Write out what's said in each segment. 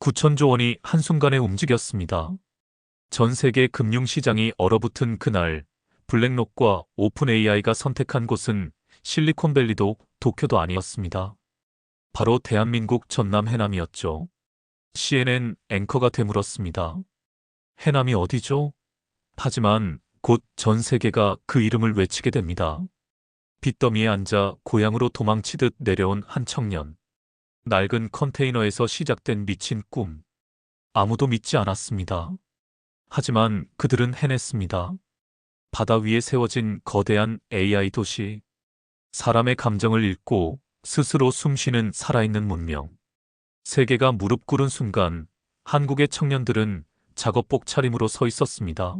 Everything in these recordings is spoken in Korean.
9천조 원이 한순간에 움직였습니다. 전 세계 금융시장이 얼어붙은 그날, 블랙록과 오픈 AI가 선택한 곳은 실리콘밸리도 도쿄도 아니었습니다. 바로 대한민국 전남 해남이었죠. CNN 앵커가 되물었습니다. 해남이 어디죠? 하지만 곧 전 세계가 그 이름을 외치게 됩니다. 빚더미에 앉아 고향으로 도망치듯 내려온 한 청년. 낡은 컨테이너에서 시작된 미친 꿈. 아무도 믿지 않았습니다. 하지만 그들은 해냈습니다. 바다 위에 세워진 거대한 AI 도시. 사람의 감정을 읽고 스스로 숨쉬는 살아있는 문명. 세계가 무릎 꿇은 순간 한국의 청년들은 작업복 차림으로 서 있었습니다.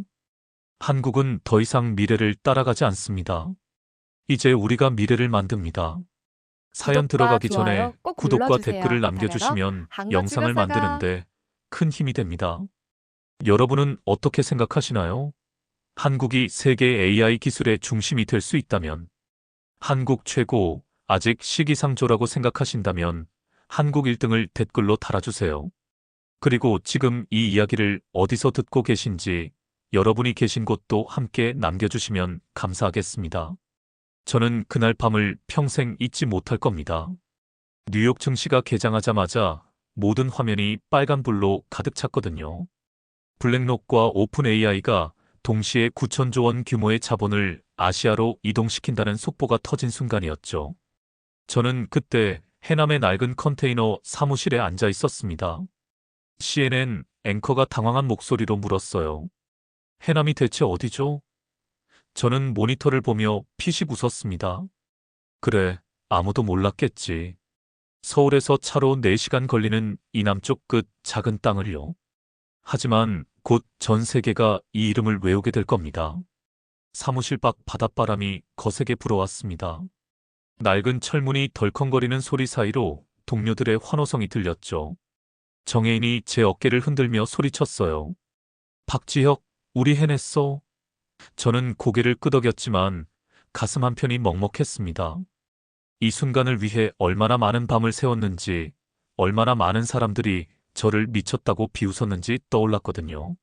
한국은 더 이상 미래를 따라가지 않습니다. 이제 우리가 미래를 만듭니다. 사연 구독과 들어가기 전에 좋아요 꼭 구독과 눌러주세요. 댓글을 다려러 남겨주시면 한국 영상을 치과사가 만드는데 큰 힘이 됩니다. 여러분은 어떻게 생각하시나요? 한국이 세계 AI 기술의 중심이 될 수 있다면, 한국 최고, 아직 시기상조라고 생각하신다면 한국 1등을 댓글로 달아주세요. 그리고 지금 이 이야기를 어디서 듣고 계신지 여러분이 계신 곳도 함께 남겨주시면 감사하겠습니다. 저는 그날 밤을 평생 잊지 못할 겁니다. 뉴욕 증시가 개장하자마자 모든 화면이 빨간불로 가득 찼거든요. 블랙록과 오픈 AI가 동시에 9천조 원 규모의 자본을 아시아로 이동시킨다는 속보가 터진 순간이었죠. 저는 그때 해남의 낡은 컨테이너 사무실에 앉아 있었습니다. CNN 앵커가 당황한 목소리로 물었어요. 해남이 대체 어디죠? 저는 모니터를 보며 피식 웃었습니다. 그래, 아무도 몰랐겠지. 서울에서 차로 4시간 걸리는 이 남쪽 끝 작은 땅을요. 하지만 곧 전 세계가 이 이름을 외우게 될 겁니다. 사무실 밖 바닷바람이 거세게 불어왔습니다. 낡은 철문이 덜컹거리는 소리 사이로 동료들의 환호성이 들렸죠. 정혜인이 제 어깨를 흔들며 소리쳤어요. 박지혁, 우리 해냈어. 저는 고개를 끄덕였지만 가슴 한편이 먹먹했습니다. 이 순간을 위해 얼마나 많은 밤을 새웠는지, 얼마나 많은 사람들이 저를 미쳤다고 비웃었는지 떠올랐거든요.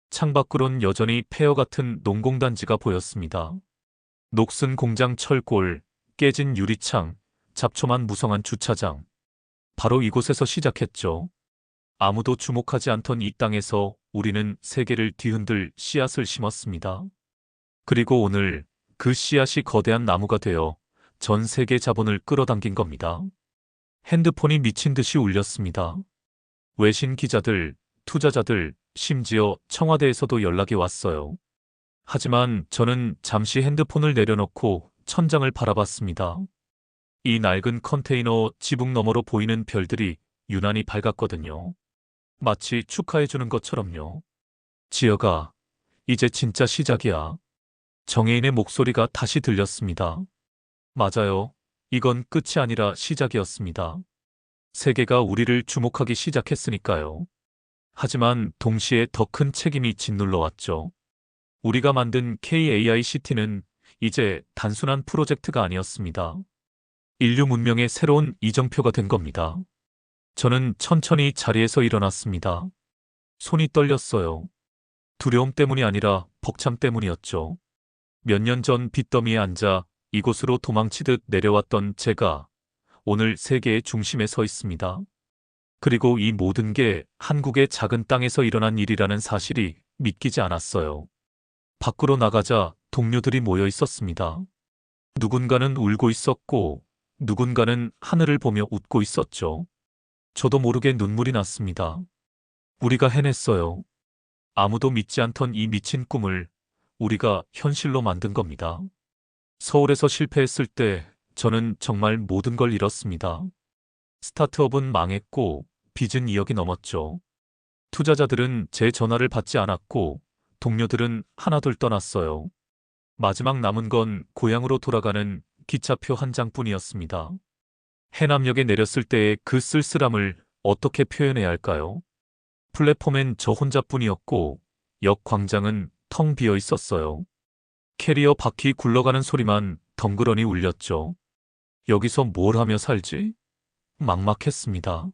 창밖으론 여전히 폐허 같은 농공단지가 보였습니다. 녹슨 공장 철골, 깨진 유리창, 잡초만 무성한 주차장. 바로 이곳에서 시작했죠. 아무도 주목하지 않던 이 땅에서 우리는 세계를 뒤흔들 씨앗을 심었습니다. 그리고 오늘 그 씨앗이 거대한 나무가 되어 전 세계 자본을 끌어당긴 겁니다. 핸드폰이 미친 듯이 울렸습니다. 외신 기자들, 투자자들, 심지어 청와대에서도 연락이 왔어요. 하지만 저는 잠시 핸드폰을 내려놓고 천장을 바라봤습니다. 이 낡은 컨테이너 지붕 너머로 보이는 별들이 유난히 밝았거든요. 마치 축하해주는 것처럼요. 지혁아, 이제 진짜 시작이야. 정혜인의 목소리가 다시 들렸습니다. 맞아요. 이건 끝이 아니라 시작이었습니다. 세계가 우리를 주목하기 시작했으니까요. 하지만 동시에 더 큰 책임이 짓눌러 왔죠. 우리가 만든 KAICT는 이제 단순한 프로젝트가 아니었습니다. 인류 문명의 새로운 이정표가 된 겁니다. 저는 천천히 자리에서 일어났습니다. 손이 떨렸어요. 두려움 때문이 아니라 벅참 때문이었죠. 몇 년 전 빚더미에 앉아 이곳으로 도망치듯 내려왔던 제가 오늘 세계의 중심에 서 있습니다. 그리고 이 모든 게 한국의 작은 땅에서 일어난 일이라는 사실이 믿기지 않았어요. 밖으로 나가자 동료들이 모여 있었습니다. 누군가는 울고 있었고, 누군가는 하늘을 보며 웃고 있었죠. 저도 모르게 눈물이 났습니다. 우리가 해냈어요. 아무도 믿지 않던 이 미친 꿈을 우리가 현실로 만든 겁니다. 서울에서 실패했을 때 저는 정말 모든 걸 잃었습니다. 스타트업은 망했고 빚은 2억이 넘었죠. 투자자들은 제 전화를 받지 않았고 동료들은 하나둘 떠났어요. 마지막 남은 건 고향으로 돌아가는 기차표 한 장뿐이었습니다. 해남역에 내렸을 때의 그 쓸쓸함을 어떻게 표현해야 할까요? 플랫폼엔 저 혼자뿐이었고 역 광장은 텅 비어 있었어요. 캐리어 바퀴 굴러가는 소리만 덩그러니 울렸죠. 여기서 뭘 하며 살지? 막막했습니다.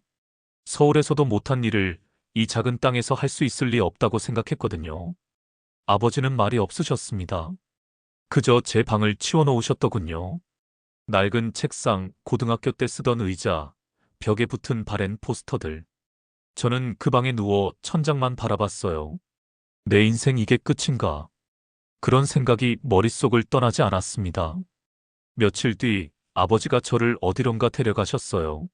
서울에서도 못한 일을 이 작은 땅에서 할 수 있을 리 없다고 생각했거든요. 아버지는 말이 없으셨습니다. 그저 제 방을 치워놓으셨더군요. 낡은 책상, 고등학교 때 쓰던 의자, 벽에 붙은 바랜 포스터들. 저는 그 방에 누워 천장만 바라봤어요. 내 인생 이게 끝인가? 그런 생각이 머릿속을 떠나지 않았습니다. 며칠 뒤 아버지가 저를 어디론가 데려가셨어요.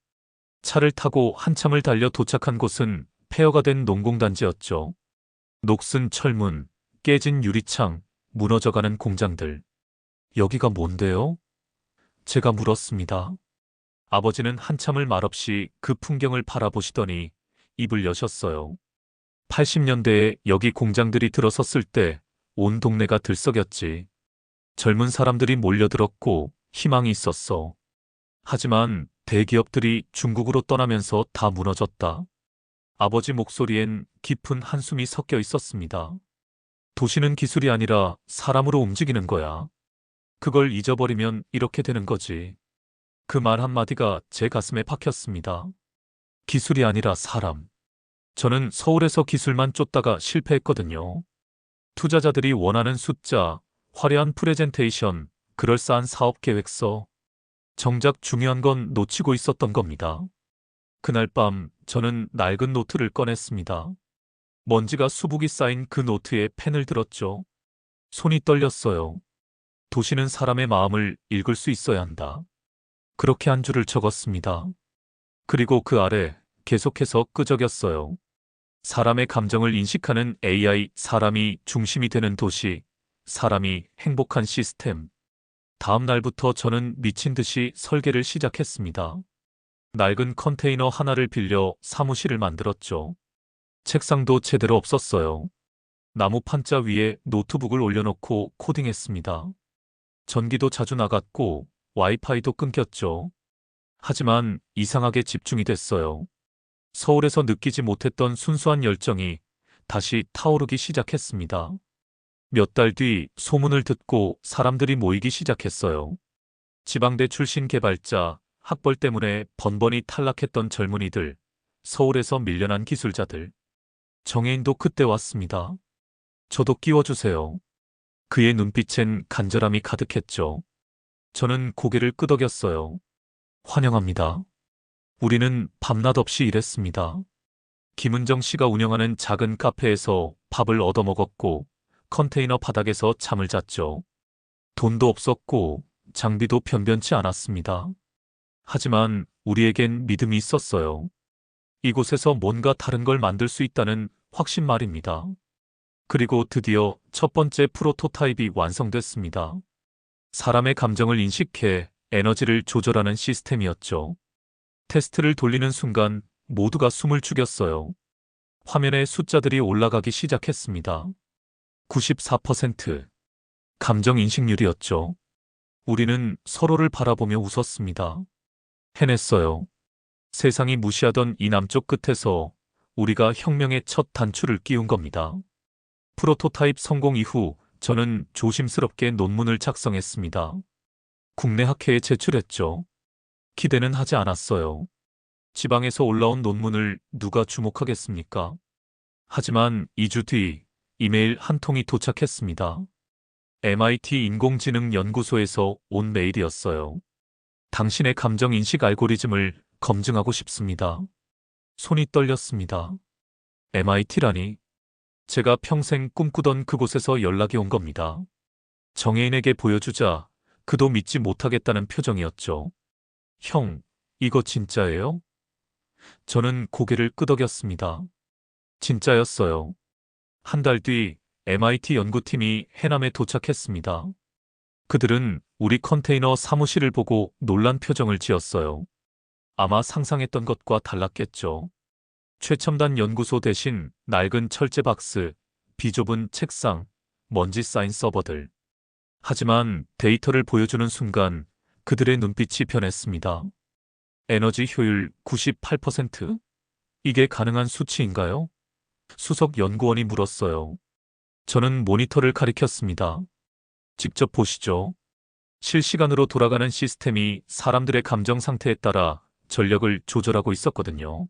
차를 타고 한참을 달려 도착한 곳은 폐허가 된 농공단지였죠. 녹슨 철문, 깨진 유리창, 무너져가는 공장들. 여기가 뭔데요? 제가 물었습니다. 아버지는 한참을 말없이 그 풍경을 바라보시더니 입을 여셨어요. 80년대에 여기 공장들이 들어섰을 때 온 동네가 들썩였지. 젊은 사람들이 몰려들었고 희망이 있었어. 하지만 대기업들이 중국으로 떠나면서 다 무너졌다. 아버지 목소리엔 깊은 한숨이 섞여 있었습니다. 도시는 기술이 아니라 사람으로 움직이는 거야. 그걸 잊어버리면 이렇게 되는 거지. 그 말 한마디가 제 가슴에 박혔습니다. 기술이 아니라 사람. 저는 서울에서 기술만 쫓다가 실패했거든요. 투자자들이 원하는 숫자, 화려한 프레젠테이션, 그럴싸한 사업 계획서. 정작 중요한 건 놓치고 있었던 겁니다. 그날 밤 저는 낡은 노트를 꺼냈습니다. 먼지가 수북이 쌓인 그 노트에 펜을 들었죠. 손이 떨렸어요. 도시는 사람의 마음을 읽을 수 있어야 한다. 그렇게 한 줄을 적었습니다. 그리고 그 아래 계속해서 끄적였어요. 사람의 감정을 인식하는 AI, 사람이 중심이 되는 도시, 사람이 행복한 시스템. 다음 날부터 저는 미친 듯이 설계를 시작했습니다. 낡은 컨테이너 하나를 빌려 사무실을 만들었죠. 책상도 제대로 없었어요. 나무 판자 위에 노트북을 올려놓고 코딩했습니다. 전기도 자주 나갔고 와이파이도 끊겼죠. 하지만 이상하게 집중이 됐어요. 서울에서 느끼지 못했던 순수한 열정이 다시 타오르기 시작했습니다. 몇 달 뒤 소문을 듣고 사람들이 모이기 시작했어요. 지방대 출신 개발자, 학벌 때문에 번번이 탈락했던 젊은이들, 서울에서 밀려난 기술자들. 정혜인도 그때 왔습니다. 저도 끼워주세요. 그의 눈빛엔 간절함이 가득했죠. 저는 고개를 끄덕였어요. 환영합니다. 우리는 밤낮 없이 일했습니다. 김은정 씨가 운영하는 작은 카페에서 밥을 얻어먹었고 컨테이너 바닥에서 잠을 잤죠. 돈도 없었고 장비도 변변치 않았습니다. 하지만 우리에겐 믿음이 있었어요. 이곳에서 뭔가 다른 걸 만들 수 있다는 확신 말입니다. 그리고 드디어 첫 번째 프로토타입이 완성됐습니다. 사람의 감정을 인식해 에너지를 조절하는 시스템이었죠. 테스트를 돌리는 순간 모두가 숨을 죽였어요. 화면에 숫자들이 올라가기 시작했습니다. 94%. 감정 인식률이었죠. 우리는 서로를 바라보며 웃었습니다. 해냈어요. 세상이 무시하던 이 남쪽 끝에서 우리가 혁명의 첫 단추를 끼운 겁니다. 프로토타입 성공 이후 저는 조심스럽게 논문을 작성했습니다. 국내 학회에 제출했죠. 기대는 하지 않았어요. 지방에서 올라온 논문을 누가 주목하겠습니까? 하지만 2주 뒤 이메일 한 통이 도착했습니다. MIT 인공지능연구소에서 온 메일이었어요. 당신의 감정인식 알고리즘을 검증하고 싶습니다. 손이 떨렸습니다. MIT라니. 제가 평생 꿈꾸던 그곳에서 연락이 온 겁니다. 정혜인에게 보여주자 그도 믿지 못하겠다는 표정이었죠. 형, 이거 진짜예요? 저는 고개를 끄덕였습니다. 진짜였어요. 한 달 뒤 MIT 연구팀이 해남에 도착했습니다. 그들은 우리 컨테이너 사무실을 보고 놀란 표정을 지었어요. 아마 상상했던 것과 달랐겠죠. 최첨단 연구소 대신 낡은 철제 박스, 비좁은 책상, 먼지 쌓인 서버들. 하지만 데이터를 보여주는 순간 그들의 눈빛이 변했습니다. 에너지 효율 98%? 이게 가능한 수치인가요? 수석 연구원이 물었어요. 저는 모니터를 가리켰습니다. 직접 보시죠. 실시간으로 돌아가는 시스템이 사람들의 감정 상태에 따라 전력을 조절하고 있었거든요.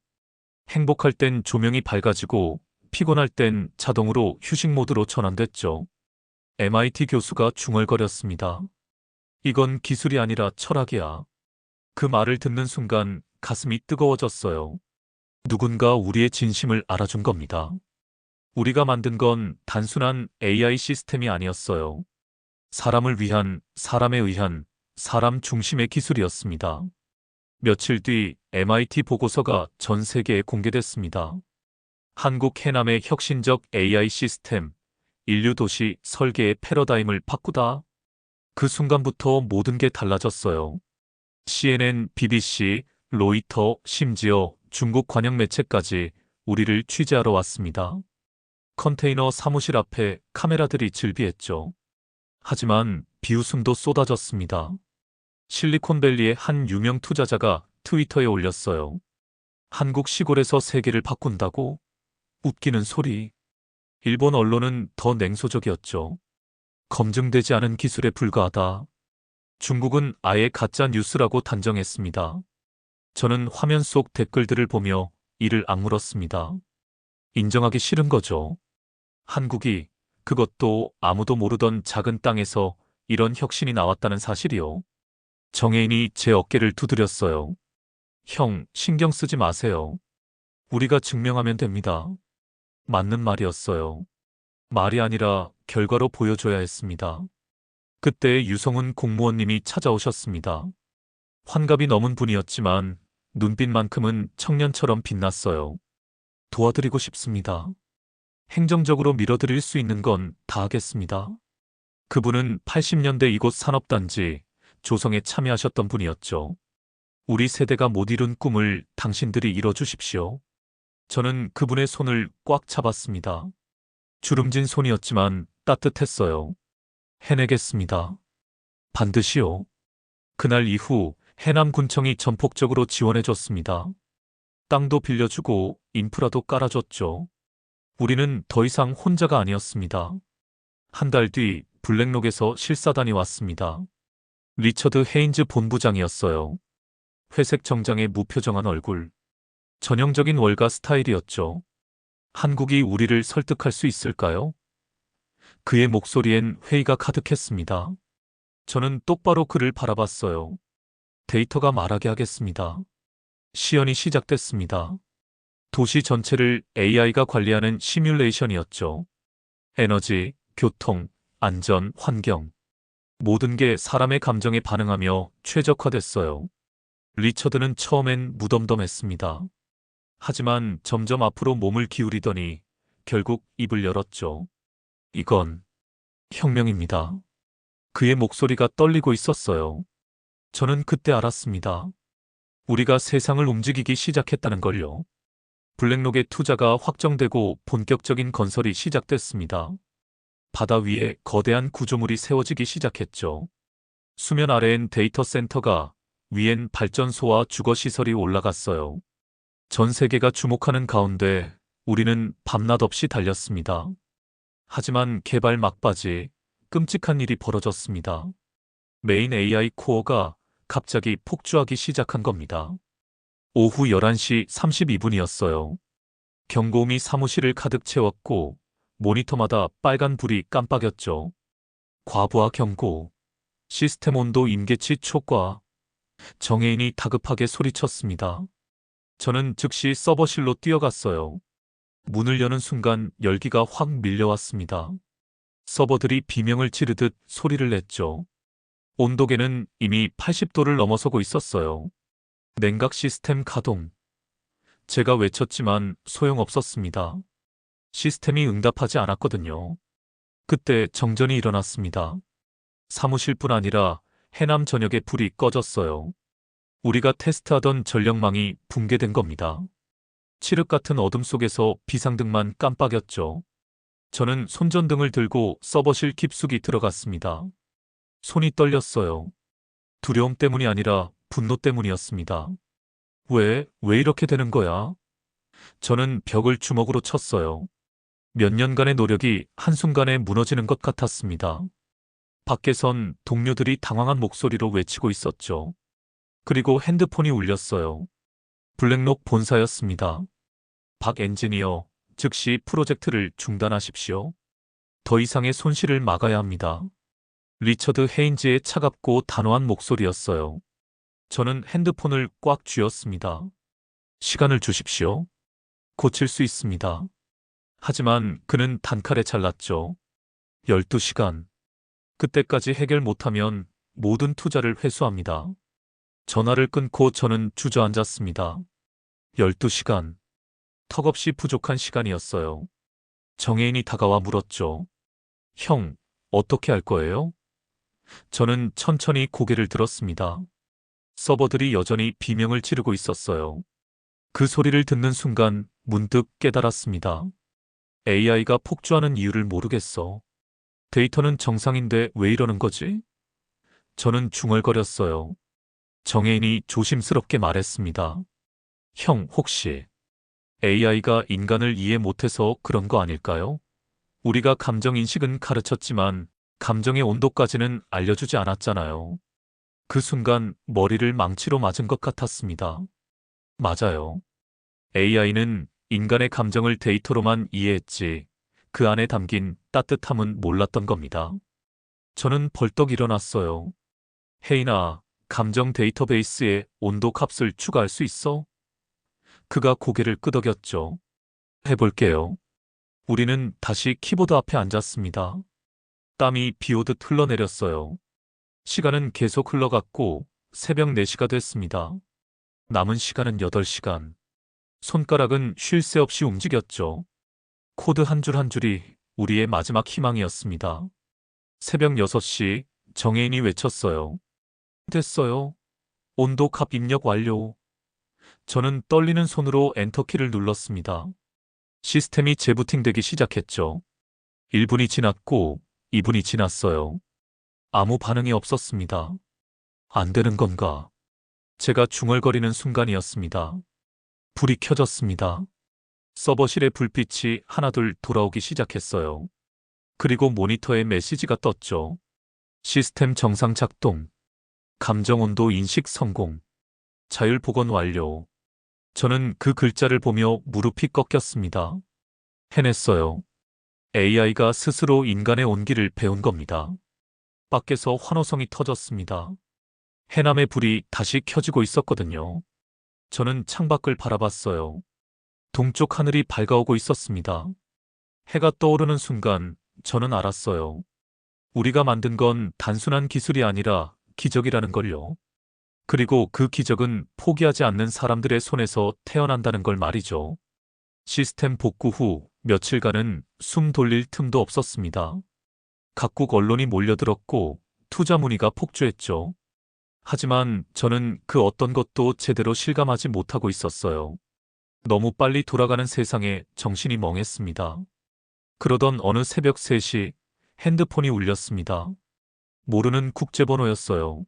행복할 땐 조명이 밝아지고 피곤할 땐 자동으로 휴식 모드로 전환됐죠. MIT 교수가 중얼거렸습니다. 이건 기술이 아니라 철학이야. 그 말을 듣는 순간 가슴이 뜨거워졌어요. 누군가 우리의 진심을 알아준 겁니다. 우리가 만든 건 단순한 AI 시스템이 아니었어요. 사람을 위한, 사람에 의한, 사람 중심의 기술이었습니다. 며칠 뒤 MIT 보고서가 전 세계에 공개됐습니다. 한국 해남의 혁신적 AI 시스템, 인류 도시 설계의 패러다임을 바꾸다. 그 순간부터 모든 게 달라졌어요. CNN, BBC, 로이터, 심지어 중국 관영 매체까지 우리를 취재하러 왔습니다. 컨테이너 사무실 앞에 카메라들이 즐비했죠. 하지만 비웃음도 쏟아졌습니다. 실리콘밸리의 한 유명 투자자가 트위터에 올렸어요. 한국 시골에서 세계를 바꾼다고? 웃기는 소리. 일본 언론은 더 냉소적이었죠. 검증되지 않은 기술에 불과하다. 중국은 아예 가짜 뉴스라고 단정했습니다. 저는 화면 속 댓글들을 보며 이를 악물었습니다. 인정하기 싫은 거죠. 한국이, 그것도 아무도 모르던 작은 땅에서 이런 혁신이 나왔다는 사실이요. 정혜인이 제 어깨를 두드렸어요. 형, 신경 쓰지 마세요. 우리가 증명하면 됩니다. 맞는 말이었어요. 말이 아니라 결과로 보여줘야 했습니다. 그때 유성훈 공무원님이 찾아오셨습니다. 환갑이 넘은 분이었지만 눈빛만큼은 청년처럼 빛났어요. 도와드리고 싶습니다. 행정적으로 밀어드릴 수 있는 건 다 하겠습니다. 그분은 80년대 이곳 산업단지 조성에 참여하셨던 분이었죠. 우리 세대가 못 이룬 꿈을 당신들이 이뤄주십시오. 저는 그분의 손을 꽉 잡았습니다. 주름진 손이었지만 따뜻했어요. 해내겠습니다. 반드시요. 그날 이후 해남군청이 전폭적으로 지원해줬습니다. 땅도 빌려주고 인프라도 깔아줬죠. 우리는 더 이상 혼자가 아니었습니다. 한 달 뒤 블랙록에서 실사단이 왔습니다. 리처드 헤인즈 본부장이었어요. 회색 정장에 무표정한 얼굴. 전형적인 월가 스타일이었죠. 한국이 우리를 설득할 수 있을까요? 그의 목소리엔 회의가 가득했습니다. 저는 똑바로 그를 바라봤어요. 데이터가 말하게 하겠습니다. 시연이 시작됐습니다. 도시 전체를 AI가 관리하는 시뮬레이션이었죠. 에너지, 교통, 안전, 환경. 모든 게 사람의 감정에 반응하며 최적화됐어요. 리처드는 처음엔 무덤덤했습니다. 하지만 점점 앞으로 몸을 기울이더니 결국 입을 열었죠. 이건 혁명입니다. 그의 목소리가 떨리고 있었어요. 저는 그때 알았습니다. 우리가 세상을 움직이기 시작했다는 걸요. 블랙록의 투자가 확정되고 본격적인 건설이 시작됐습니다. 바다 위에 거대한 구조물이 세워지기 시작했죠. 수면 아래엔 데이터 센터가, 위엔 발전소와 주거시설이 올라갔어요. 전 세계가 주목하는 가운데 우리는 밤낮 없이 달렸습니다. 하지만 개발 막바지, 끔찍한 일이 벌어졌습니다. 메인 AI 코어가 갑자기 폭주하기 시작한 겁니다. 오후 11시 32분이었어요. 경고음이 사무실을 가득 채웠고 모니터마다 빨간 불이 깜빡였죠. 과부하 경고, 시스템 온도 임계치 초과. 정혜인이 다급하게 소리쳤습니다. 저는 즉시 서버실로 뛰어갔어요. 문을 여는 순간 열기가 확 밀려왔습니다. 서버들이 비명을 지르듯 소리를 냈죠. 온도계는 이미 80도를 넘어서고 있었어요. 냉각 시스템 가동. 제가 외쳤지만 소용없었습니다. 시스템이 응답하지 않았거든요. 그때 정전이 일어났습니다. 사무실뿐 아니라 해남 전역에 불이 꺼졌어요. 우리가 테스트하던 전력망이 붕괴된 겁니다. 칠흑 같은 어둠 속에서 비상등만 깜빡였죠. 저는 손전등을 들고 서버실 깊숙이 들어갔습니다. 손이 떨렸어요. 두려움 때문이 아니라 분노 때문이었습니다. 왜 이렇게 되는 거야? 저는 벽을 주먹으로 쳤어요. 몇 년간의 노력이 한순간에 무너지는 것 같았습니다. 밖에선 동료들이 당황한 목소리로 외치고 있었죠. 그리고 핸드폰이 울렸어요. 블랙록 본사였습니다. 박 엔지니어, 즉시 프로젝트를 중단하십시오. 더 이상의 손실을 막아야 합니다. 리처드 헤인즈의 차갑고 단호한 목소리였어요. 저는 핸드폰을 꽉 쥐었습니다. 시간을 주십시오. 고칠 수 있습니다. 하지만 그는 단칼에 잘랐죠. 12시간. 그때까지 해결 못하면 모든 투자를 회수합니다. 전화를 끊고 저는 주저앉았습니다. 12시간. 턱없이 부족한 시간이었어요. 정혜인이 다가와 물었죠. 형, 어떻게 할 거예요? 저는 천천히 고개를 들었습니다. 서버들이 여전히 비명을 지르고 있었어요. 그 소리를 듣는 순간 문득 깨달았습니다. AI가 폭주하는 이유를 모르겠어. 데이터는 정상인데 왜 이러는 거지? 저는 중얼거렸어요. 정혜인이 조심스럽게 말했습니다. 형, 혹시 AI가 인간을 이해 못해서 그런 거 아닐까요? 우리가 감정인식은 가르쳤지만 감정의 온도까지는 알려주지 않았잖아요. 그 순간 머리를 망치로 맞은 것 같았습니다. 맞아요. AI는 인간의 감정을 데이터로만 이해했지 그 안에 담긴 따뜻함은 몰랐던 겁니다. 저는 벌떡 일어났어요. 혜인아, 감정 데이터베이스에 온도 값을 추가할 수 있어? 그가 고개를 끄덕였죠. 해볼게요. 우리는 다시 키보드 앞에 앉았습니다. 땀이 비오듯 흘러내렸어요. 시간은 계속 흘러갔고 새벽 4시가 됐습니다. 남은 시간은 8시간. 손가락은 쉴 새 없이 움직였죠. 코드 한 줄 한 줄이 우리의 마지막 희망이었습니다. 새벽 6시 정혜인이 외쳤어요. 됐어요. 온도 값 입력 완료. 저는 떨리는 손으로 엔터키를 눌렀습니다. 시스템이 재부팅되기 시작했죠. 1분이 지났고 2분이 지났어요. 아무 반응이 없었습니다. 안 되는 건가? 제가 중얼거리는 순간이었습니다. 불이 켜졌습니다. 서버실의 불빛이 하나둘 돌아오기 시작했어요. 그리고 모니터에 메시지가 떴죠. 시스템 정상 작동. 감정 온도 인식 성공. 자율 복원 완료. 저는 그 글자를 보며 무릎이 꺾였습니다. 해냈어요. AI가 스스로 인간의 온기를 배운 겁니다. 밖에서 환호성이 터졌습니다. 해남의 불이 다시 켜지고 있었거든요. 저는 창밖을 바라봤어요. 동쪽 하늘이 밝아오고 있었습니다. 해가 떠오르는 순간 저는 알았어요. 우리가 만든 건 단순한 기술이 아니라 기적이라는 걸요. 그리고 그 기적은 포기하지 않는 사람들의 손에서 태어난다는 걸 말이죠. 시스템 복구 후 며칠간은 숨 돌릴 틈도 없었습니다. 각국 언론이 몰려들었고 투자 문의가 폭주했죠. 하지만 저는 그 어떤 것도 제대로 실감하지 못하고 있었어요. 너무 빨리 돌아가는 세상에 정신이 멍했습니다. 그러던 어느 새벽 3시 핸드폰이 울렸습니다. 모르는 국제번호였어요.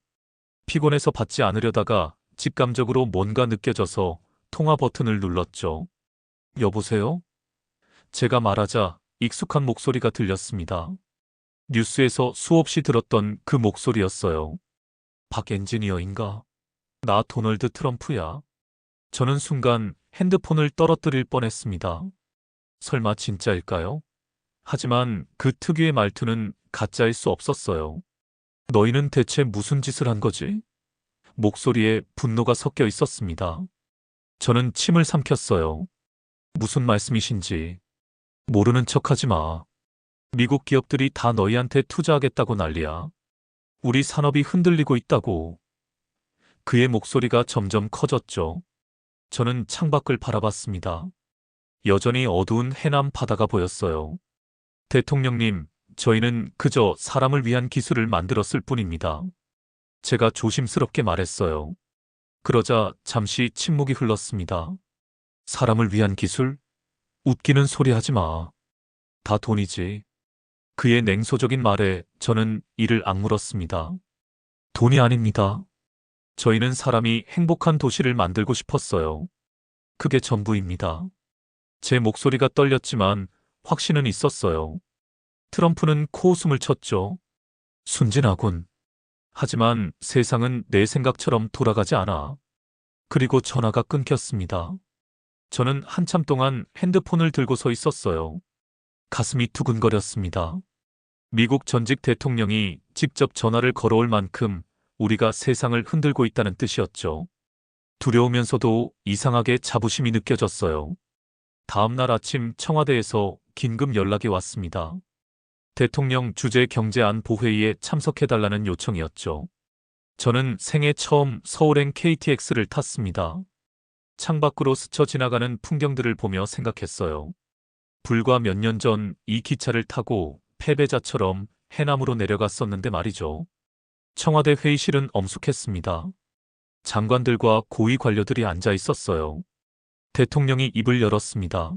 피곤해서 받지 않으려다가 직감적으로 뭔가 느껴져서 통화 버튼을 눌렀죠. 여보세요? 제가 말하자 익숙한 목소리가 들렸습니다. 뉴스에서 수없이 들었던 그 목소리였어요. 박 엔지니어인가? 나 도널드 트럼프야. 저는 순간 핸드폰을 떨어뜨릴 뻔했습니다. 설마 진짜일까요? 하지만 그 특유의 말투는 가짜일 수 없었어요. 너희는 대체 무슨 짓을 한 거지? 목소리에 분노가 섞여 있었습니다. 저는 침을 삼켰어요. 무슨 말씀이신지. 모르는 척하지 마. 미국 기업들이 다 너희한테 투자하겠다고 난리야. 우리 산업이 흔들리고 있다고. 그의 목소리가 점점 커졌죠. 저는 창밖을 바라봤습니다. 여전히 어두운 해남 바다가 보였어요. 대통령님, 저희는 그저 사람을 위한 기술을 만들었을 뿐입니다. 제가 조심스럽게 말했어요. 그러자 잠시 침묵이 흘렀습니다. 사람을 위한 기술? 웃기는 소리 하지 마. 다 돈이지. 그의 냉소적인 말에 저는 이를 악물었습니다. 돈이 아닙니다. 저희는 사람이 행복한 도시를 만들고 싶었어요. 그게 전부입니다. 제 목소리가 떨렸지만 확신은 있었어요. 트럼프는 코웃음을 쳤죠. 순진하군. 하지만 세상은 내 생각처럼 돌아가지 않아. 그리고 전화가 끊겼습니다. 저는 한참 동안 핸드폰을 들고 서 있었어요. 가슴이 두근거렸습니다. 미국 전직 대통령이 직접 전화를 걸어올 만큼 우리가 세상을 흔들고 있다는 뜻이었죠. 두려우면서도 이상하게 자부심이 느껴졌어요. 다음 날 아침 청와대에서 긴급 연락이 왔습니다. 대통령 주재 경제안보회의에 참석해달라는 요청이었죠. 저는 생애 처음 서울행 KTX를 탔습니다. 창밖으로 스쳐 지나가는 풍경들을 보며 생각했어요. 불과 몇 년 전 이 기차를 타고 패배자처럼 해남으로 내려갔었는데 말이죠. 청와대 회의실은 엄숙했습니다. 장관들과 고위 관료들이 앉아 있었어요. 대통령이 입을 열었습니다.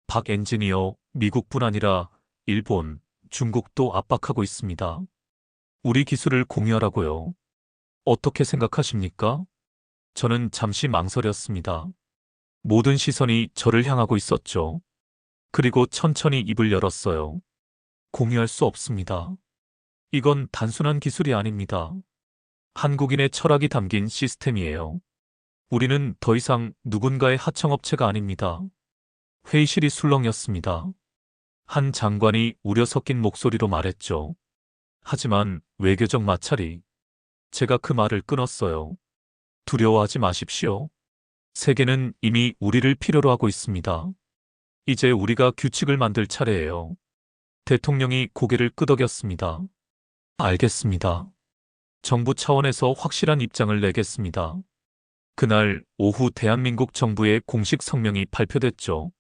박 엔지니어, 미국뿐 아니라 일본, 중국도 압박하고 있습니다. 우리 기술을 공유하라고요. 어떻게 생각하십니까? 저는 잠시 망설였습니다. 모든 시선이 저를 향하고 있었죠. 그리고 천천히 입을 열었어요. 공유할 수 없습니다. 이건 단순한 기술이 아닙니다. 한국인의 철학이 담긴 시스템이에요. 우리는 더 이상 누군가의 하청업체가 아닙니다. 회의실이 술렁였습니다. 한 장관이 우려 섞인 목소리로 말했죠. 하지만 외교적 마찰이. 제가 그 말을 끊었어요. 두려워하지 마십시오. 세계는 이미 우리를 필요로 하고 있습니다. 이제 우리가 규칙을 만들 차례예요. 대통령이 고개를 끄덕였습니다. 알겠습니다. 정부 차원에서 확실한 입장을 내겠습니다. 그날 오후 대한민국 정부의 공식 성명이 발표됐죠.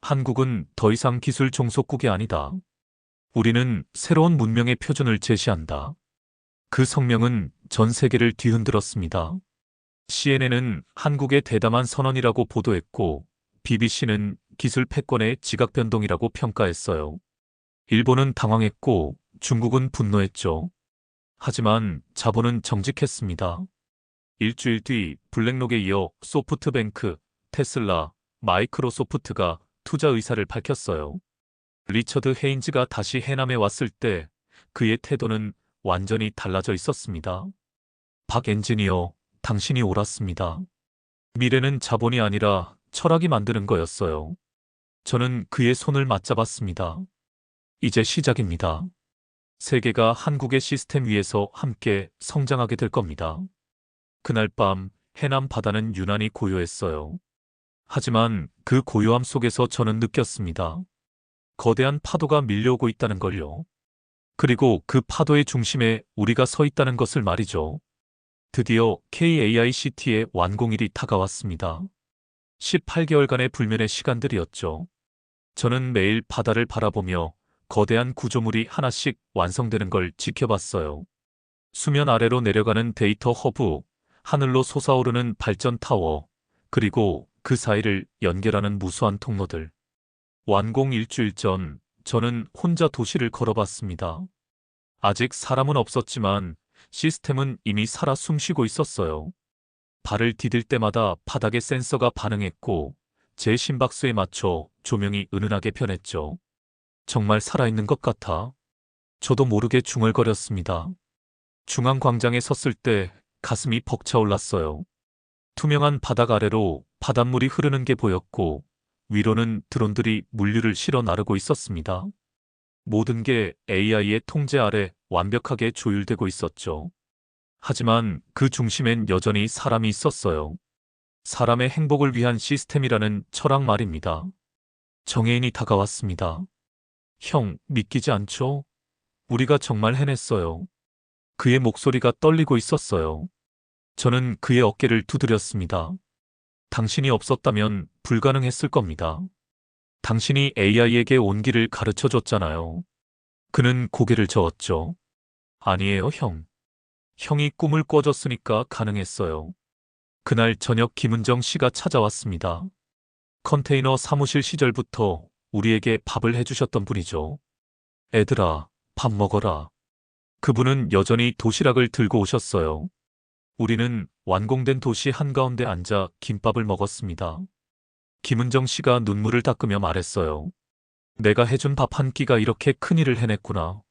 한국은 더 이상 기술 종속국이 아니다. 우리는 새로운 문명의 표준을 제시한다. 그 성명은 전 세계를 뒤흔들었습니다. CNN은 한국의 대담한 선언이라고 보도했고, BBC는 기술 패권의 지각 변동이라고 평가했어요. 일본은 당황했고, 중국은 분노했죠. 하지만 자본은 정직했습니다. 일주일 뒤 블랙록에 이어 소프트뱅크, 테슬라, 마이크로소프트가 투자 의사를 밝혔어요. 리처드 헤인즈가 다시 해남에 왔을 때 그의 태도는 완전히 달라져 있었습니다. 박 엔지니어, 당신이 옳았습니다. 미래는 자본이 아니라 철학이 만드는 거였어요. 저는 그의 손을 맞잡았습니다. 이제 시작입니다. 세계가 한국의 시스템 위에서 함께 성장하게 될 겁니다. 그날 밤 해남 바다는 유난히 고요했어요. 하지만 그 고요함 속에서 저는 느꼈습니다. 거대한 파도가 밀려오고 있다는 걸요. 그리고 그 파도의 중심에 우리가 서 있다는 것을 말이죠. 드디어 KAICT의 완공일이 다가왔습니다. 18개월간의 불면의 시간들이었죠. 저는 매일 바다를 바라보며 거대한 구조물이 하나씩 완성되는 걸 지켜봤어요. 수면 아래로 내려가는 데이터 허브, 하늘로 솟아오르는 발전 타워, 그리고 그 사이를 연결하는 무수한 통로들. 완공 일주일 전, 저는 혼자 도시를 걸어봤습니다. 아직 사람은 없었지만 시스템은 이미 살아 숨쉬고 있었어요. 발을 디딜 때마다 바닥에 센서가 반응했고 제 심박수에 맞춰 조명이 은은하게 변했죠. 정말 살아있는 것 같아. 저도 모르게 중얼거렸습니다. 중앙광장에 섰을 때 가슴이 벅차올랐어요. 투명한 바닥 아래로 바닷물이 흐르는 게 보였고 위로는 드론들이 물류를 실어 나르고 있었습니다. 모든 게 AI의 통제 아래 완벽하게 조율되고 있었죠. 하지만 그 중심엔 여전히 사람이 있었어요. 사람의 행복을 위한 시스템이라는 철학 말입니다. 정혜인이 다가왔습니다. 형, 믿기지 않죠? 우리가 정말 해냈어요. 그의 목소리가 떨리고 있었어요. 저는 그의 어깨를 두드렸습니다. 당신이 없었다면 불가능했을 겁니다. 당신이 AI에게 온기를 가르쳐 줬잖아요. 그는 고개를 저었죠. 아니에요, 형. 형이 꿈을 꿔줬으니까 가능했어요. 그날 저녁 김은정 씨가 찾아왔습니다. 컨테이너 사무실 시절부터 우리에게 밥을 해주셨던 분이죠. 애들아, 밥 먹어라. 그분은 여전히 도시락을 들고 오셨어요. 우리는 완공된 도시 한가운데 앉아 김밥을 먹었습니다. 김은정 씨가 눈물을 닦으며 말했어요. 내가 해준 밥 한 끼가 이렇게 큰일을 해냈구나.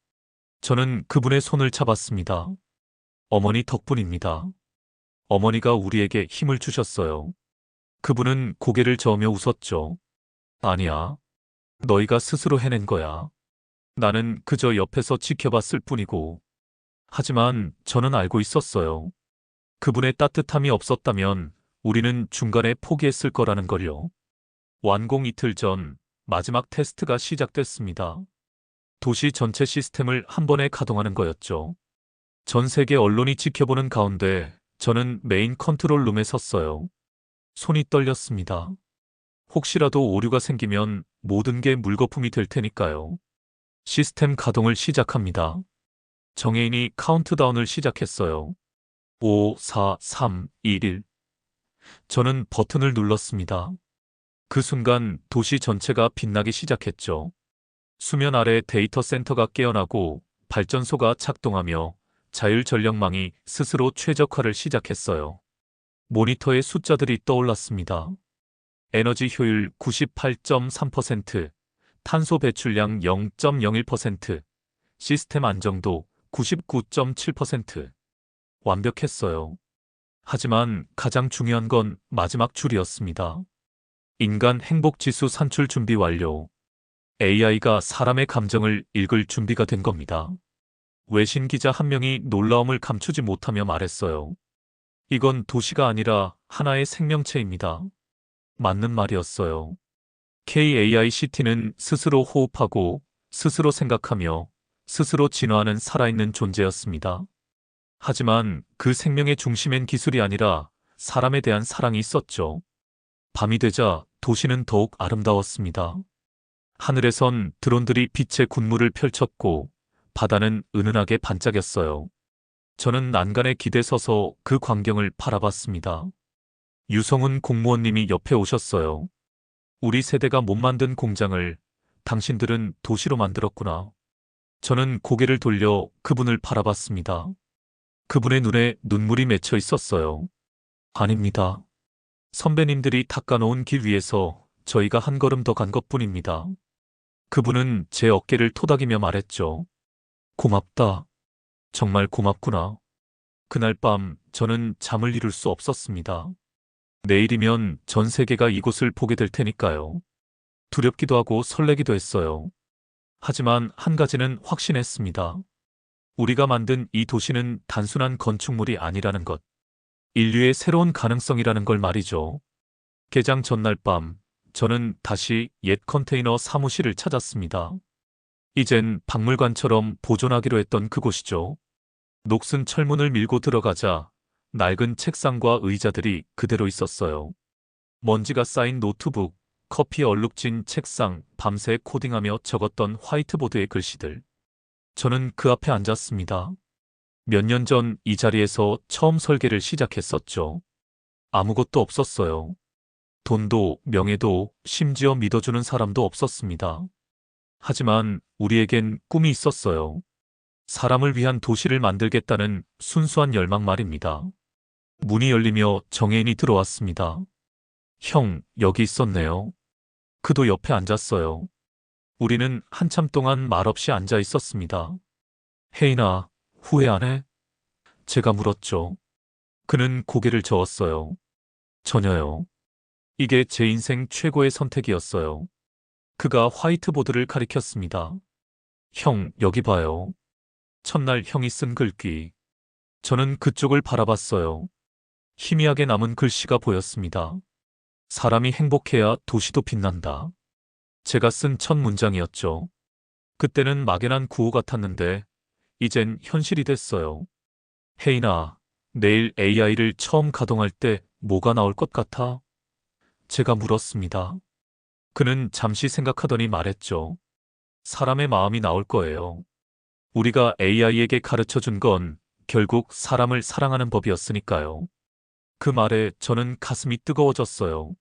저는 그분의 손을 잡았습니다. 어머니 덕분입니다. 어머니가 우리에게 힘을 주셨어요. 그분은 고개를 저으며 웃었죠. 아니야. 너희가 스스로 해낸 거야. 나는 그저 옆에서 지켜봤을 뿐이고. 하지만 저는 알고 있었어요. 그분의 따뜻함이 없었다면 우리는 중간에 포기했을 거라는 걸요. 완공 이틀 전 마지막 테스트가 시작됐습니다. 도시 전체 시스템을 한 번에 가동하는 거였죠. 전 세계 언론이 지켜보는 가운데 저는 메인 컨트롤 룸에 섰어요. 손이 떨렸습니다. 혹시라도 오류가 생기면 모든 게 물거품이 될 테니까요. 시스템 가동을 시작합니다. 정혜인이 카운트다운을 시작했어요. 5, 4, 3, 2, 1. 저는 버튼을 눌렀습니다. 그 순간 도시 전체가 빛나기 시작했죠. 수면 아래 데이터 센터가 깨어나고 발전소가 작동하며 자율전력망이 스스로 최적화를 시작했어요. 모니터에 숫자들이 떠올랐습니다. 에너지 효율 98.3%, 탄소 배출량 0.01%, 시스템 안정도 99.7%. 완벽했어요. 하지만 가장 중요한 건 마지막 줄이었습니다. 인간 행복지수 산출 준비 완료. AI가 사람의 감정을 읽을 준비가 된 겁니다. 외신 기자 한 명이 놀라움을 감추지 못하며 말했어요. 이건 도시가 아니라 하나의 생명체입니다. 맞는 말이었어요. KAICT는 스스로 호흡하고, 스스로 생각하며, 스스로 진화하는 살아있는 존재였습니다. 하지만 그 생명의 중심엔 기술이 아니라 사람에 대한 사랑이 있었죠. 밤이 되자 도시는 더욱 아름다웠습니다. 하늘에선 드론들이 빛의 군무를 펼쳤고 바다는 은은하게 반짝였어요. 저는 난간에 기대 서서 그 광경을 바라봤습니다. 유성훈 공무원님이 옆에 오셨어요. 우리 세대가 못 만든 공장을 당신들은 도시로 만들었구나. 저는 고개를 돌려 그분을 바라봤습니다. 그분의 눈에 눈물이 맺혀 있었어요. 아닙니다. 선배님들이 닦아놓은 길 위에서 저희가 한 걸음 더 간 것뿐입니다. 그분은 제 어깨를 토닥이며 말했죠. 고맙다. 정말 고맙구나. 그날 밤 저는 잠을 이룰 수 없었습니다. 내일이면 전 세계가 이곳을 보게 될 테니까요. 두렵기도 하고 설레기도 했어요. 하지만 한 가지는 확신했습니다. 우리가 만든 이 도시는 단순한 건축물이 아니라는 것. 인류의 새로운 가능성이라는 걸 말이죠. 개장 전날 밤, 저는 다시 옛 컨테이너 사무실을 찾았습니다. 이젠 박물관처럼 보존하기로 했던 그곳이죠. 녹슨 철문을 밀고 들어가자 낡은 책상과 의자들이 그대로 있었어요. 먼지가 쌓인 노트북, 커피에 얼룩진 책상, 밤새 코딩하며 적었던 화이트보드의 글씨들. 저는 그 앞에 앉았습니다. 몇 년 전 이 자리에서 처음 설계를 시작했었죠. 아무것도 없었어요. 돈도, 명예도, 심지어 믿어주는 사람도 없었습니다. 하지만 우리에겐 꿈이 있었어요. 사람을 위한 도시를 만들겠다는 순수한 열망 말입니다. 문이 열리며 정혜인이 들어왔습니다. 형, 여기 있었네요. 그도 옆에 앉았어요. 우리는 한참 동안 말없이 앉아 있었습니다. 혜인아, 후회 안 해? 제가 물었죠. 그는 고개를 저었어요. 전혀요. 이게 제 인생 최고의 선택이었어요. 그가 화이트보드를 가리켰습니다. 형, 여기 봐요. 첫날 형이 쓴 글귀. 저는 그쪽을 바라봤어요. 희미하게 남은 글씨가 보였습니다. 사람이 행복해야 도시도 빛난다. 제가 쓴 첫 문장이었죠. 그때는 막연한 구호 같았는데 이젠 현실이 됐어요. 혜인아, 내일 AI를 처음 가동할 때 뭐가 나올 것 같아? 제가 물었습니다. 그는 잠시 생각하더니 말했죠. 사람의 마음이 나올 거예요. 우리가 AI에게 가르쳐 준 건 결국 사람을 사랑하는 법이었으니까요. 그 말에 저는 가슴이 뜨거워졌어요.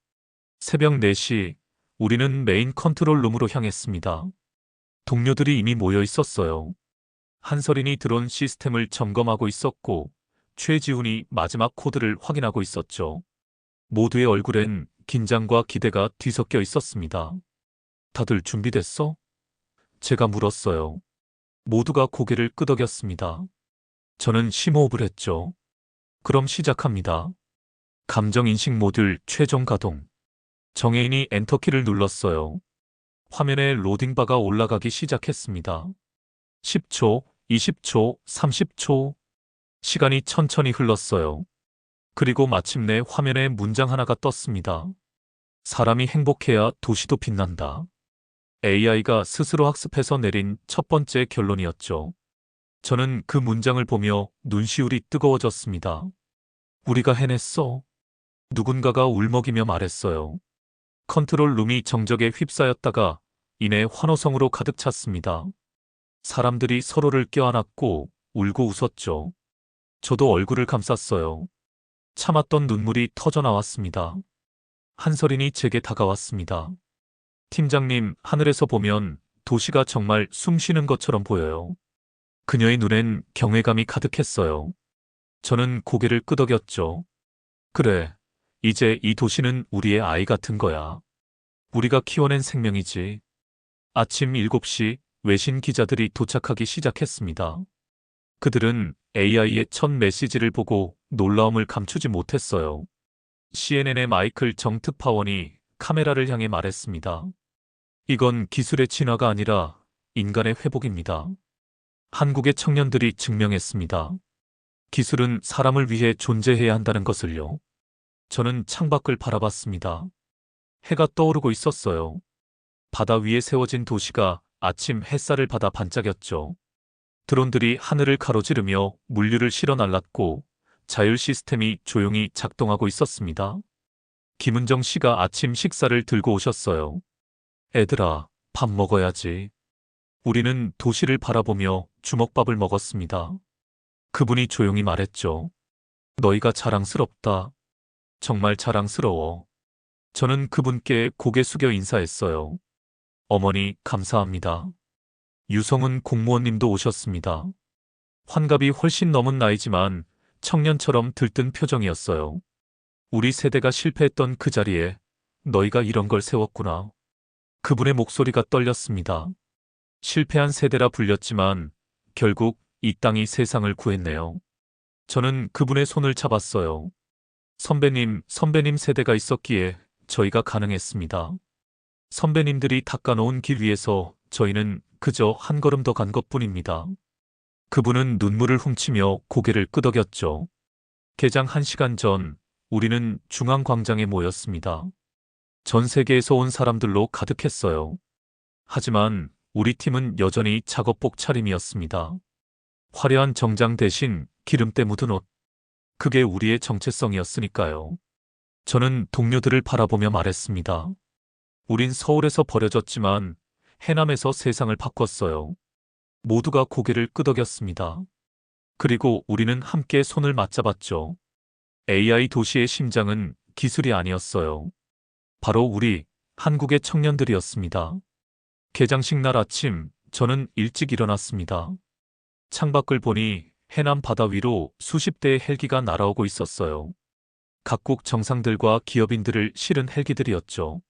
새벽 4시, 우리는 메인 컨트롤 룸으로 향했습니다. 동료들이 이미 모여 있었어요. 한서린이 드론 시스템을 점검하고 있었고, 최지훈이 마지막 코드를 확인하고 있었죠. 모두의 얼굴엔 긴장과 기대가 뒤섞여 있었습니다. 다들 준비됐어? 제가 물었어요. 모두가 고개를 끄덕였습니다. 저는 심호흡을 했죠. 그럼 시작합니다. 감정인식 모듈 최종 가동. 정혜인이 엔터키를 눌렀어요. 화면에 로딩바가 올라가기 시작했습니다. 10초, 20초, 30초. 시간이 천천히 흘렀어요. 그리고 마침내 화면에 문장 하나가 떴습니다. 사람이 행복해야 도시도 빛난다. AI가 스스로 학습해서 내린 첫 번째 결론이었죠. 저는 그 문장을 보며 눈시울이 뜨거워졌습니다. 우리가 해냈어. 누군가가 울먹이며 말했어요. 컨트롤룸이 정적에 휩싸였다가 이내 환호성으로 가득 찼습니다. 사람들이 서로를 껴안았고 울고 웃었죠. 저도 얼굴을 감쌌어요. 참았던 눈물이 터져 나왔습니다. 한서린이 제게 다가왔습니다. 팀장님, 하늘에서 보면 도시가 정말 숨 쉬는 것처럼 보여요. 그녀의 눈엔 경외감이 가득했어요. 저는 고개를 끄덕였죠. 그래, 이제 이 도시는 우리의 아이 같은 거야. 우리가 키워낸 생명이지. 아침 7시 외신 기자들이 도착하기 시작했습니다. 그들은 AI의 첫 메시지를 보고 놀라움을 감추지 못했어요. CNN의 마이클 정특파원이 카메라를 향해 말했습니다. 이건 기술의 진화가 아니라 인간의 회복입니다. 한국의 청년들이 증명했습니다. 기술은 사람을 위해 존재해야 한다는 것을요. 저는 창밖을 바라봤습니다. 해가 떠오르고 있었어요. 바다 위에 세워진 도시가 아침 햇살을 받아 반짝였죠. 드론들이 하늘을 가로지르며 물류를 실어 날랐고 자율 시스템이 조용히 작동하고 있었습니다. 김은정 씨가 아침 식사를 들고 오셨어요. 애들아, 밥 먹어야지. 우리는 도시를 바라보며 주먹밥을 먹었습니다. 그분이 조용히 말했죠. 너희가 자랑스럽다. 정말 자랑스러워. 저는 그분께 고개 숙여 인사했어요. 어머니, 감사합니다. 유성은 공무원님도 오셨습니다. 환갑이 훨씬 넘은 나이지만 청년처럼 들뜬 표정이었어요. 우리 세대가 실패했던 그 자리에 너희가 이런 걸 세웠구나. 그분의 목소리가 떨렸습니다. 실패한 세대라 불렸지만 결국 이 땅이 세상을 구했네요. 저는 그분의 손을 잡았어요. 선배님 세대가 있었기에 저희가 가능했습니다. 선배님들이 닦아놓은 길 위에서 저희는 그저 한 걸음 더 간 것뿐입니다. 그분은 눈물을 훔치며 고개를 끄덕였죠. 개장 1시간 전 우리는 중앙광장에 모였습니다. 전 세계에서 온 사람들로 가득했어요. 하지만 우리 팀은 여전히 작업복 차림이었습니다. 화려한 정장 대신 기름때 묻은 옷. 그게 우리의 정체성이었으니까요. 저는 동료들을 바라보며 말했습니다. 우린 서울에서 버려졌지만 해남에서 세상을 바꿨어요. 모두가 고개를 끄덕였습니다. 그리고 우리는 함께 손을 맞잡았죠. AI 도시의 심장은 기술이 아니었어요. 바로 우리 한국의 청년들이었습니다. 개장식 날 아침 저는 일찍 일어났습니다. 창밖을 보니 해남 바다 위로 수십 대의 헬기가 날아오고 있었어요. 각국 정상들과 기업인들을 실은 헬기들이었죠.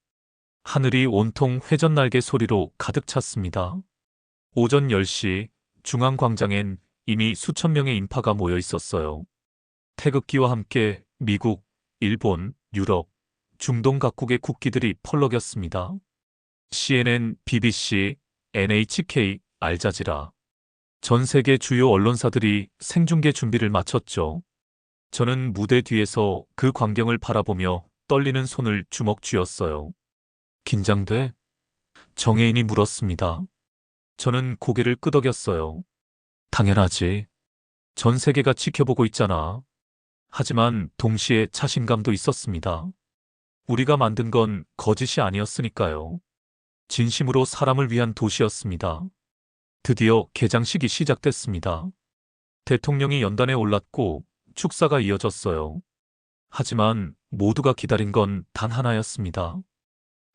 하늘이 온통 회전날개 소리로 가득 찼습니다. 오전 10시 중앙광장엔 이미 수천 명의 인파가 모여 있었어요. 태극기와 함께 미국, 일본, 유럽, 중동 각국의 국기들이 펄럭였습니다. CNN, BBC, NHK, 알자지라. 전 세계 주요 언론사들이 생중계 준비를 마쳤죠. 저는 무대 뒤에서 그 광경을 바라보며 떨리는 손을 주먹 쥐었어요. 긴장돼? 정혜인이 물었습니다. 저는 고개를 끄덕였어요. 당연하지. 전 세계가 지켜보고 있잖아. 하지만 동시에 자신감도 있었습니다. 우리가 만든 건 거짓이 아니었으니까요. 진심으로 사람을 위한 도시였습니다. 드디어 개장식이 시작됐습니다. 대통령이 연단에 올랐고 축사가 이어졌어요. 하지만 모두가 기다린 건 단 하나였습니다.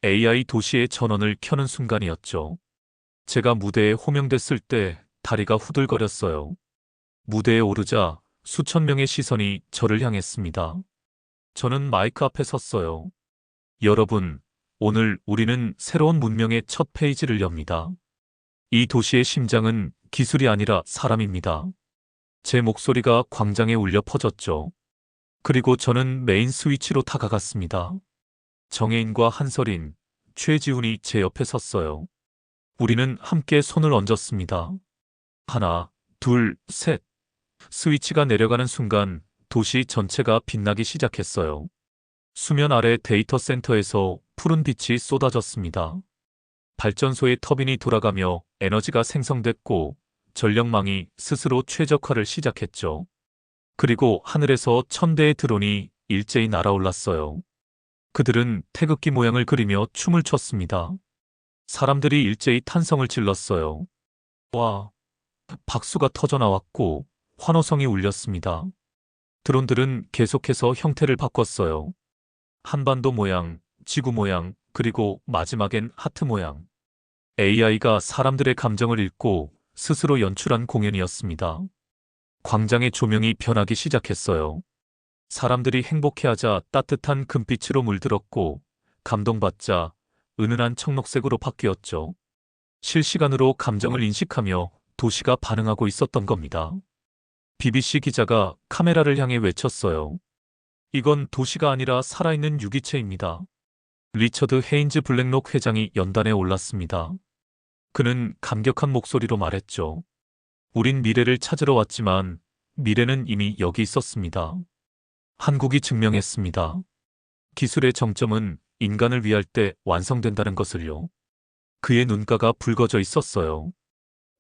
AI 도시의 전원을 켜는 순간이었죠. 제가 무대에 호명됐을 때 다리가 후들거렸어요. 무대에 오르자 수천 명의 시선이 저를 향했습니다. 저는 마이크 앞에 섰어요. 여러분, 오늘 우리는 새로운 문명의 첫 페이지를 엽니다. 이 도시의 심장은 기술이 아니라 사람입니다. 제 목소리가 광장에 울려 퍼졌죠. 그리고 저는 메인 스위치로 다가갔습니다. 정혜인과 한설인, 최지훈이 제 옆에 섰어요. 우리는 함께 손을 얹었습니다. 하나, 둘, 셋. 스위치가 내려가는 순간 도시 전체가 빛나기 시작했어요. 수면 아래 데이터 센터에서 푸른 빛이 쏟아졌습니다. 발전소의 터빈이 돌아가며 에너지가 생성됐고 전력망이 스스로 최적화를 시작했죠. 그리고 하늘에서 1000대의 드론이 일제히 날아올랐어요. 그들은 태극기 모양을 그리며 춤을 췄습니다. 사람들이 일제히 탄성을 질렀어요. 와, 박수가 터져나왔고 환호성이 울렸습니다. 드론들은 계속해서 형태를 바꿨어요. 한반도 모양, 지구 모양, 그리고 마지막엔 하트 모양. AI가 사람들의 감정을 읽고 스스로 연출한 공연이었습니다. 광장의 조명이 변하기 시작했어요. 사람들이 행복해하자 따뜻한 금빛으로 물들었고 감동받자 은은한 청록색으로 바뀌었죠. 실시간으로 감정을 인식하며 도시가 반응하고 있었던 겁니다. BBC 기자가 카메라를 향해 외쳤어요. 이건 도시가 아니라 살아있는 유기체입니다. 리처드 헤인즈 블랙록 회장이 연단에 올랐습니다. 그는 감격한 목소리로 말했죠. 우린 미래를 찾으러 왔지만 미래는 이미 여기 있었습니다. 한국이 증명했습니다. 기술의 정점은 인간을 위할 때 완성된다는 것을요. 그의 눈가가 붉어져 있었어요.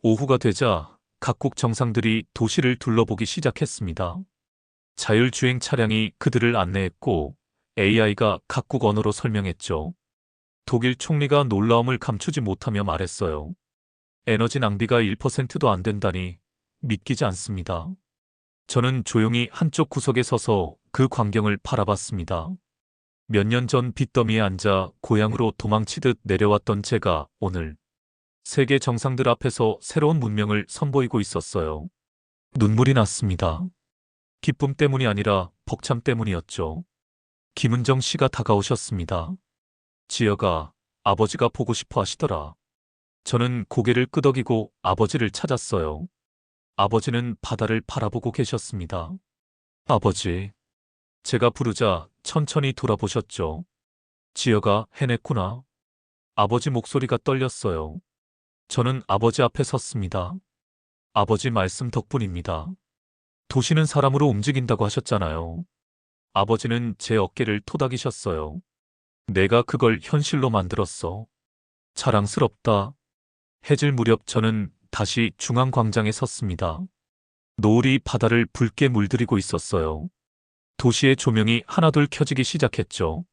오후가 되자 각국 정상들이 도시를 둘러보기 시작했습니다. 자율주행 차량이 그들을 안내했고 AI가 각국 언어로 설명했죠. 독일 총리가 놀라움을 감추지 못하며 말했어요. 에너지 낭비가 1%도 안 된다니 믿기지 않습니다. 저는 조용히 한쪽 구석에 서서 그 광경을 바라봤습니다. 몇 년 전 빚더미에 앉아 고향으로 도망치듯 내려왔던 제가 오늘 세계 정상들 앞에서 새로운 문명을 선보이고 있었어요. 눈물이 났습니다. 기쁨 때문이 아니라 벅참 때문이었죠. 김은정 씨가 다가오셨습니다. 지여가 아버지가 보고 싶어 하시더라. 저는 고개를 끄덕이고 아버지를 찾았어요. 아버지는 바다를 바라보고 계셨습니다. 아버지. 제가 부르자 천천히 돌아보셨죠. 지여가 해냈구나. 아버지 목소리가 떨렸어요. 저는 아버지 앞에 섰습니다. 아버지 말씀 덕분입니다. 도시는 사람으로 움직인다고 하셨잖아요. 아버지는 제 어깨를 토닥이셨어요. 내가 그걸 현실로 만들었어. 자랑스럽다. 해질 무렵 저는 다시 중앙광장에 섰습니다. 노을이 바다를 붉게 물들이고 있었어요. 도시의 조명이 하나둘 켜지기 시작했죠.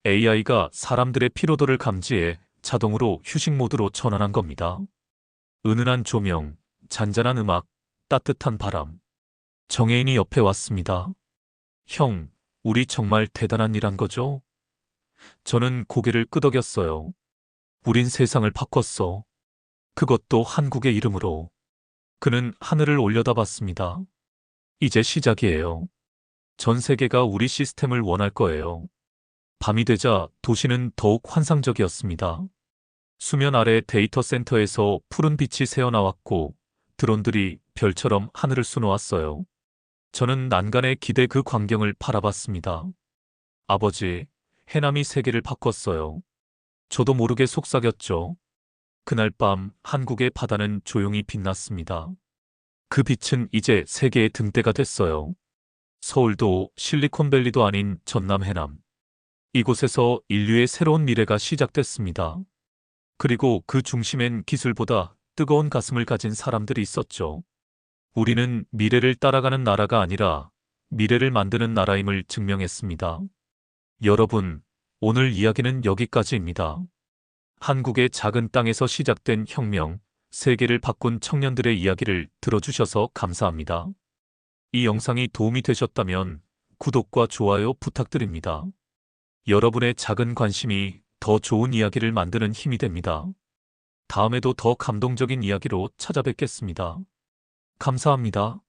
AI가 사람들의 피로도를 감지해 자동으로 휴식 모드로 전환한 겁니다. 은은한 조명, 잔잔한 음악, 따뜻한 바람. 정혜인이 옆에 왔습니다. 형, 우리 정말 대단한 일 한 거죠? 저는 고개를 끄덕였어요. 우린 세상을 바꿨어. 그것도 한국의 이름으로. 그는 하늘을 올려다봤습니다. 이제 시작이에요. 전 세계가 우리 시스템을 원할 거예요. 밤이 되자 도시는 더욱 환상적이었습니다. 수면 아래 데이터 센터에서 푸른 빛이 새어나왔고 드론들이 별처럼 하늘을 수놓았어요. 저는 난간에 기대 그 광경을 바라봤습니다. 아버지, 해남이 세계를 바꿨어요. 저도 모르게 속삭였죠. 그날 밤 한국의 바다는 조용히 빛났습니다. 그 빛은 이제 세계의 등대가 됐어요. 서울도 실리콘밸리도 아닌 전남 해남. 이곳에서 인류의 새로운 미래가 시작됐습니다. 그리고 그 중심엔 기술보다 뜨거운 가슴을 가진 사람들이 있었죠. 우리는 미래를 따라가는 나라가 아니라 미래를 만드는 나라임을 증명했습니다. 여러분, 오늘 이야기는 여기까지입니다. 한국의 작은 땅에서 시작된 혁명, 세계를 바꾼 청년들의 이야기를 들어주셔서 감사합니다. 이 영상이 도움이 되셨다면 구독과 좋아요 부탁드립니다. 여러분의 작은 관심이 더 좋은 이야기를 만드는 힘이 됩니다. 다음에도 더 감동적인 이야기로 찾아뵙겠습니다. 감사합니다.